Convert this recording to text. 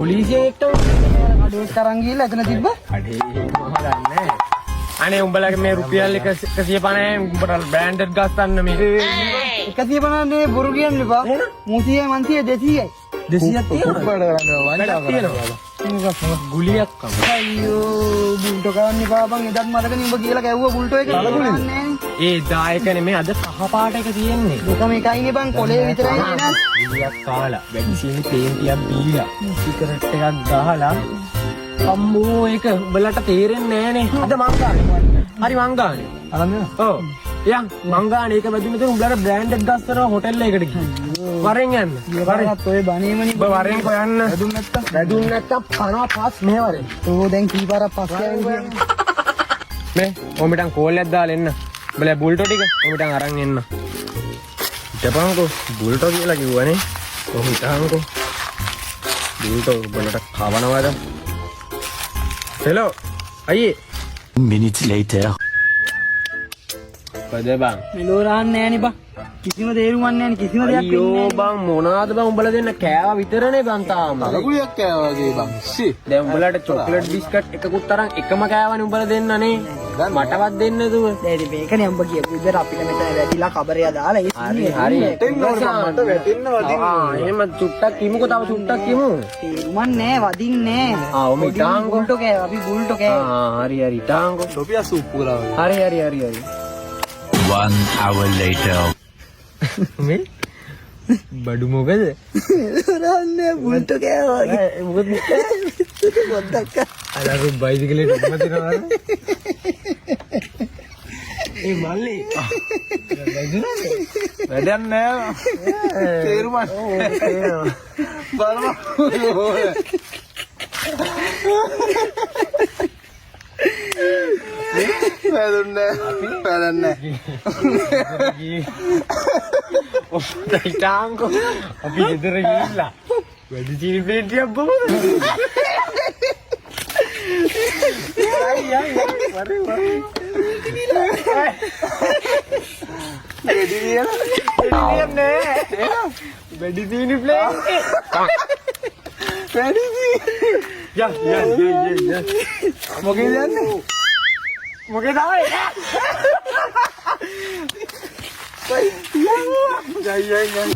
පොලිසිය එක්ක අඩුවක් කරන් ගිහලා එතන තිබ්බ. අඩේ මම දන්නේ. අනේ උඹලගේ මේ රුපියල් 150 උඹට බ්‍රෑන්ඩඩ් ගස්සන්න මේ 150 නේ බොරු කියන්න එපා. 300යි 200යි 200ක් තියෙනවා. ගුලියක් කම. අයියෝ බුල්ටෝ කරන්න එපා බං. එදත් මතකනේ උඹ කියලා ගැව්වා බුල්ටෝ එක. ඒ දායක නෙමෙයි අද කහ පාට එක තියෙන්නේ. දුකම එකයිනේ බං කොලේ විතරයි නේද? ගුලියක් කාලා වැක්සින් පේන්ටියක් බීලා සිගරට් එකක් ගහලා අම්මෝ ඒක උඹලට තේරෙන්නේ නැහනේ. අද මං ගානේ. හරි මං ගානේ. අරන් ඔව්. යන් මං ගානේ ඒක වැදුනේ තේ උඹලට බ්‍රෑන්ඩඩ් ගස් කරනවා හොටෙල් එකකට ගිහින්. වරෙන් යන්න. වරෙන්ත් ඔය බණේමනේ. ඔබ වරෙන් කොයන්න. වැදුම් නැත්තම් කනවා පස් මේ වරෙන්. ඕ දැන් කීපාරක් පස්සේ ආවේ. මේ ඔමිටන් කෝල් එකක් දාලා එන්න. උඹලා බුල්ටෝ ටික ඔමිටන් අරන් එන්න. ඉතපන්කෝ බුල්ටෝ කියලා කිව්වනේ. කොහොමද බුල්ටෝ උඹලට කවනවද? හෙලෝ අයියේ. Minutes later. පද බං. මෙලෝ රහන්නේ නෑනේ බං. කිසිම තේරුමක් නෑනේ කිසිම දෙයක් වෙන්නේ අයියෝ බං මොනවාද බං උඹලා දෙන්න කෑවා විතරනේ බං තාම. අලගුලියක් කෑවා වගේ බං. සි. දැන් උඹලට චොක්ලට් බිස්කට් එකකුත් අරන් එකම කෑවනේ උඹලා දෙන්නනේ. මටවත් දෙන්න දුව. නේද මේකනේ උඹ කියපු විදිහට අපිට මෙතන වැඩිලා කබරය දාලා ඒ හරි හරි. වැටෙන්න ඕන මට වැටෙන්න වදින්න. එහෙම චුට්ටක් කිමුකෝ තව චුට්ටක් කිමු. තේරුමක් නෑ වදින්නේ නෑ. ඔව් මේ ටාංගෝ. බුල්ටෝ කෑවා අපි බුල්ටෝ කෑවා. හරි හරි ටාංගෝ. ටොපියා සූප් කරා. හරි හරි හරි හරි. 1 hour later. මේ බඩු මොකද? රහන්නේ බුල්ටෝ කෑවා. මොකද පොඩ්ඩක් අර බයිසිකලේ ඩොම්ම තියනවා. ඒ මල්ලි වැඩක් නෑ. තේරුමක්. බලමු. වැදුන්නේ. ටාංගෝ අපි ගෙදර ගිහිල්ලා වැඩි චීනි ප්ලේට් එකක් බොමු. වැඩි චීනි ප්ලේට් මොකේද යන්නේ? මොකේද ආවේ? ගයි ගයි ගයි.